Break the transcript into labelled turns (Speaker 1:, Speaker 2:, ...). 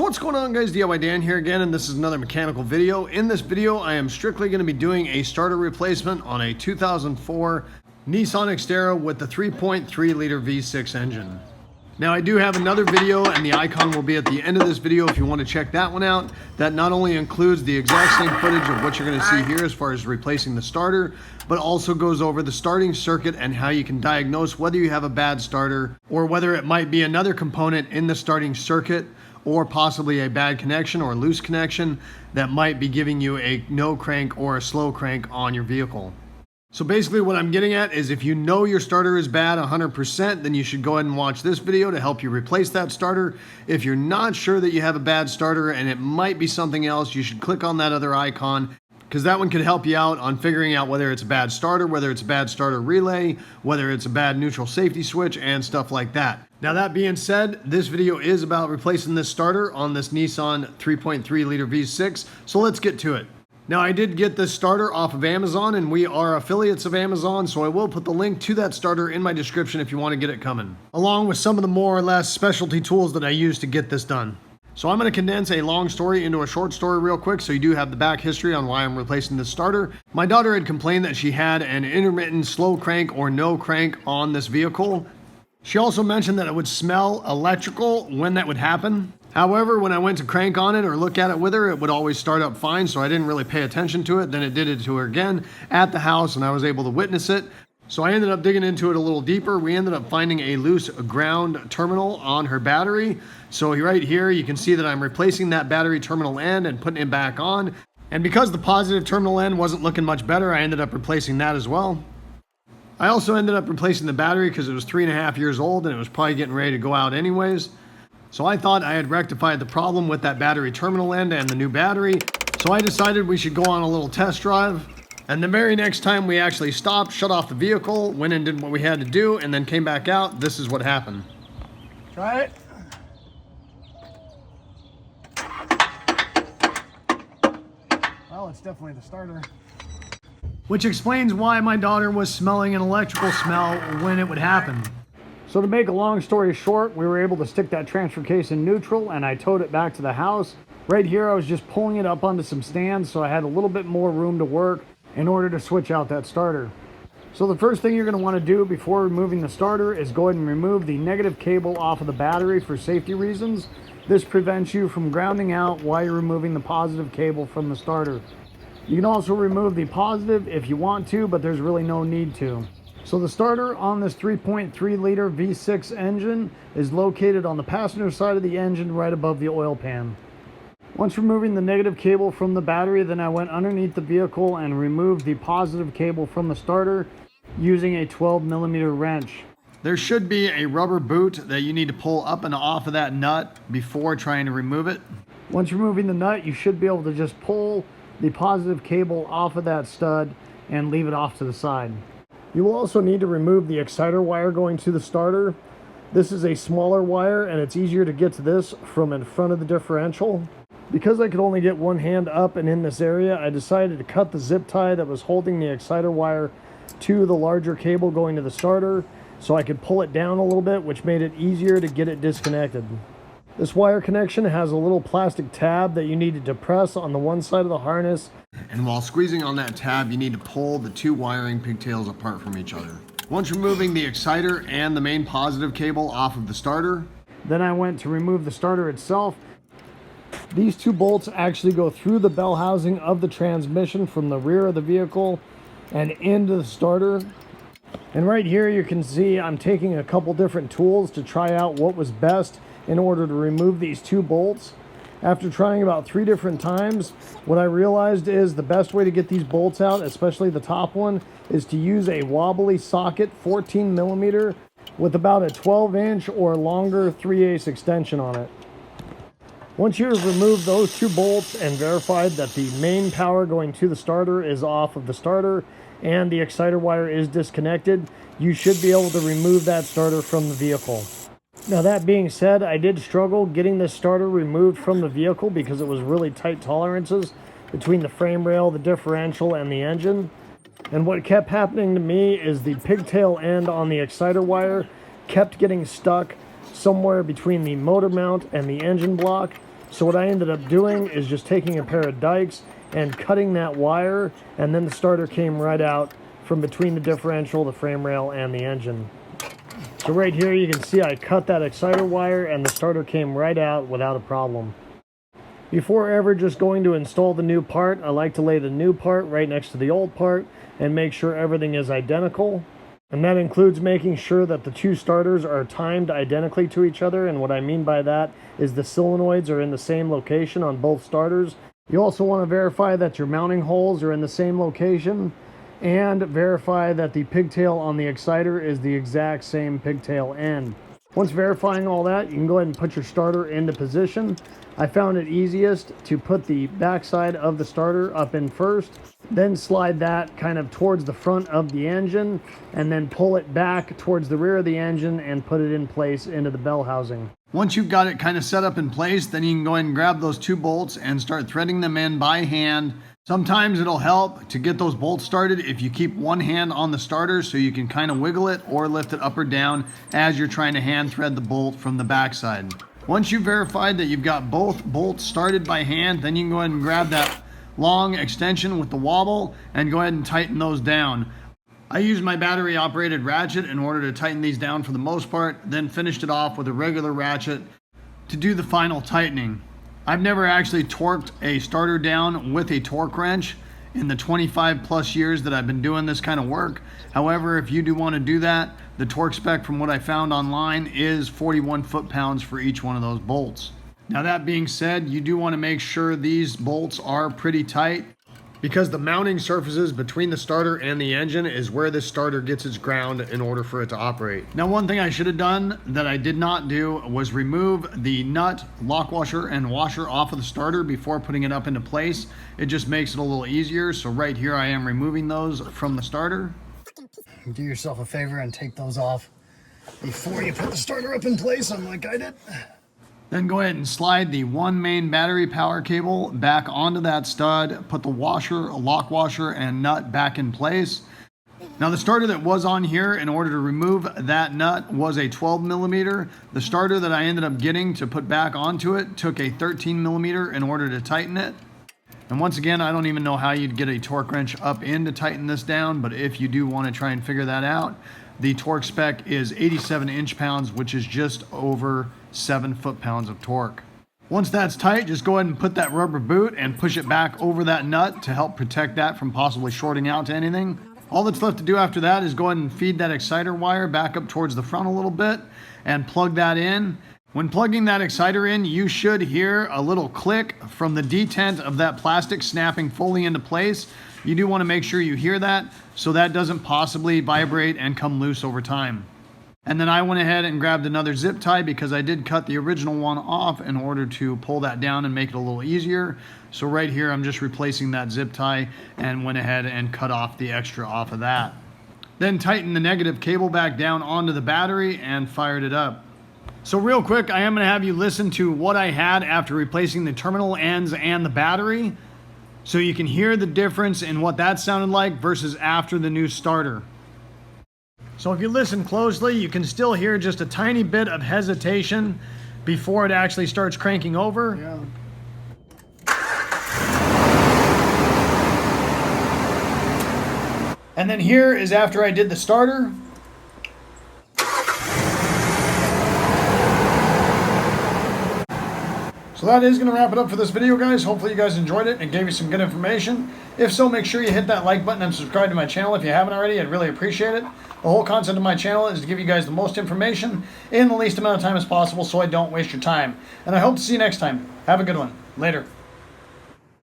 Speaker 1: So what's going on, guys? DIY Dan here again, and this is another mechanical video. In this video, I am strictly going to be doing a starter replacement on a 2004 Nissan Xterra with the 3.3 liter V6 engine. Now, I do have another video, and the icon will be at the end of this video if you want to check that one out. That not only includes the exact same footage of what you're going to see here as far as replacing the starter, but also goes over the starting circuit and how you can diagnose whether you have a bad starter or whether it might be another component in the starting circuit or possibly a bad connection or loose connection that might be giving you a no crank or a slow crank on your vehicle. So basically what I'm getting at is if you know your starter is bad 100%, then you should go ahead and watch this video to help you replace that starter. If you're not sure that you have a bad starter and it might be something else, you should click on that other icon, because that one could help you out on figuring out whether it's a bad starter, whether it's a bad starter relay, whether it's a bad neutral safety switch, and stuff like that. Now, that being said, this video is about replacing this starter on this Nissan 3.3 liter V6, so let's get to it. Now, I did get this starter off of Amazon, and we are affiliates of Amazon, so I will put the link to that starter in my description if you want to get it coming, along with some of the more or less specialty tools that I use to get this done. So I'm going to condense a long story into a short story real quick so you do have the back history on why I'm replacing this starter. My daughter had complained that she had an intermittent slow crank or no crank on this vehicle. She also mentioned that it would smell electrical when that would happen. However, when I went to crank on it or look at it with her, it would always start up fine, so I didn't really pay attention to it. Then it did it to her again at the house, and I was able to witness it. So I ended up digging into it a little deeper. We ended up finding a loose ground terminal on her battery. So right here, you can see that I'm replacing that battery terminal end and putting it back on. And because the positive terminal end wasn't looking much better, I ended up replacing that as well. I also ended up replacing the battery because it was 3.5 years old and it was probably getting ready to go out anyways. So I thought I had rectified the problem with that battery terminal end and the new battery. So I decided we should go on a little test drive. And the very next time we actually stopped, shut off the vehicle, went and did what we had to do, and then came back out, this is what happened.
Speaker 2: Try it. Well, it's definitely the starter.
Speaker 1: Which explains why my daughter was smelling an electrical smell when it would happen.
Speaker 2: So to make a long story short, we were able to stick that transfer case in neutral and I towed it back to the house. Right here, I was just pulling it up onto some stands so I had a little bit more room to work in order to switch out that starter. So the first thing you're going to want to do before removing the starter is go ahead and remove the negative cable off of the battery for safety reasons. This prevents you from grounding out while you're removing the positive cable from the starter. You can also remove the positive if you want to, but there's really no need to. So the starter on this 3.3 liter V6 engine is located on the passenger side of the engine right above the oil pan. Once removing the negative cable from the battery, then I went underneath the vehicle and removed the positive cable from the starter using a 12mm wrench.
Speaker 1: There should be a rubber boot that you need to pull up and off of that nut before trying to remove it.
Speaker 2: Once removing the nut, you should be able to just pull the positive cable off of that stud and leave it off to the side. You will also need to remove the exciter wire going to the starter. This is a smaller wire and it's easier to get to this from in front of the differential. Because I could only get one hand up and in this area, I decided to cut the zip tie that was holding the exciter wire to the larger cable going to the starter so I could pull it down a little bit, which made it easier to get it disconnected. This wire connection has a little plastic tab that you need to depress on the one side of the harness.
Speaker 1: And while squeezing on that tab, you need to pull the two wiring pigtails apart from each other. Once removing the exciter and the main positive cable off of the starter,
Speaker 2: then I went to remove the starter itself. These two bolts actually go through the bell housing of the transmission from the rear of the vehicle and into the starter. And right here you can see I'm taking a couple different tools to try out what was best in order to remove these two bolts. After trying about 3 different times, what I realized is the best way to get these bolts out, especially the top one, is to use a wobbly socket 14mm with about a 12-inch or longer 3/8 extension on it. Once you have removed those two bolts and verified that the main power going to the starter is off of the starter and the exciter wire is disconnected, you should be able to remove that starter from the vehicle. Now, that being said, I did struggle getting this starter removed from the vehicle because it was really tight tolerances between the frame rail, the differential, and the engine. And what kept happening to me is the pigtail end on the exciter wire kept getting stuck somewhere between the motor mount and the engine block. So what I ended up doing is just taking a pair of dikes and cutting that wire, and then the starter came right out from between the differential, the frame rail, and the engine. So right here you can see I cut that exciter wire and the starter came right out without a problem. Before ever just going to install the new part, I like to lay the new part right next to the old part and make sure everything is identical. And that includes making sure that the two starters are timed identically to each other. And what I mean by that is the solenoids are in the same location on both starters. You also want to verify that your mounting holes are in the same location and verify that the pigtail on the exciter is the exact same pigtail end. Once verifying all that, you can go ahead and put your starter into position. I found it easiest to put the backside of the starter up in first, then slide that kind of towards the front of the engine, and then pull it back towards the rear of the engine and put it in place into the bell housing.
Speaker 1: Once you've got it kind of set up in place, then you can go ahead and grab those two bolts and start threading them in by hand. Sometimes it'll help to get those bolts started if you keep one hand on the starter so you can kind of wiggle it or lift it up or down as you're trying to hand thread the bolt from the backside. Once you've verified that you've got both bolts started by hand, then you can go ahead and grab that long extension with the wobble and go ahead and tighten those down. I used my battery operated ratchet in order to tighten these down for the most part, then finished it off with a regular ratchet to do the final tightening. I've never actually torqued a starter down with a torque wrench in the 25 plus years that I've been doing this kind of work. However, if you do want to do that, the torque spec from what I found online is 41 foot-pounds for each one of those bolts. Now that being said, you do want to make sure these bolts are pretty tight because the mounting surfaces between the starter and the engine is where this starter gets its ground in order for it to operate. Now, one thing I should have done that I did not do was remove the nut, lock washer, and washer off of the starter before putting it up into place. It just makes it a little easier. So right here I am removing those from the starter.
Speaker 2: Do yourself a favor and take those off before you put the starter up in place, unlike I did.
Speaker 1: Then go ahead and slide the one main battery power cable back onto that stud, put the washer, lock washer, and nut back in place. Now the starter that was on here, in order to remove that nut, was a 12 millimeter. The starter that I ended up getting to put back onto it took a 13 millimeter in order to tighten it. And once again, I don't even know how you'd get a torque wrench up in to tighten this down, but if you do want to try and figure that out, the torque spec is 87 inch-pounds, which is just over 7 foot-pounds of torque. Once that's tight, just go ahead and put that rubber boot and push it back over that nut to help protect that from possibly shorting out to anything. All that's left to do after that is go ahead and feed that exciter wire back up towards the front a little bit and plug that in. When plugging that exciter in, you should hear a little click from the detent of that plastic snapping fully into place. You do want to make sure you hear that so that doesn't possibly vibrate and come loose over time. And then I went ahead and grabbed another zip tie because I did cut the original one off in order to pull that down and make it a little easier. So right here, I'm just replacing that zip tie and went ahead and cut off the extra off of that. Then tighten the negative cable back down onto the battery and fired it up. So real quick, I am going to have you listen to what I had after replacing the terminal ends and the battery, so you can hear the difference in what that sounded like versus after the new starter. So if you listen closely, you can still hear just a tiny bit of hesitation before it actually starts cranking over.
Speaker 2: Yeah.
Speaker 1: And then here is after I did the starter. So that is going to wrap it up for this video, guys. Hopefully you guys enjoyed it and gave you some good information. If so, make sure you hit that like button and subscribe to my channel if you haven't already. I'd really appreciate it. The whole concept of my channel is to give you guys the most information in the least amount of time as possible so I don't waste your time. And I hope to see you next time. Have a good one. Later.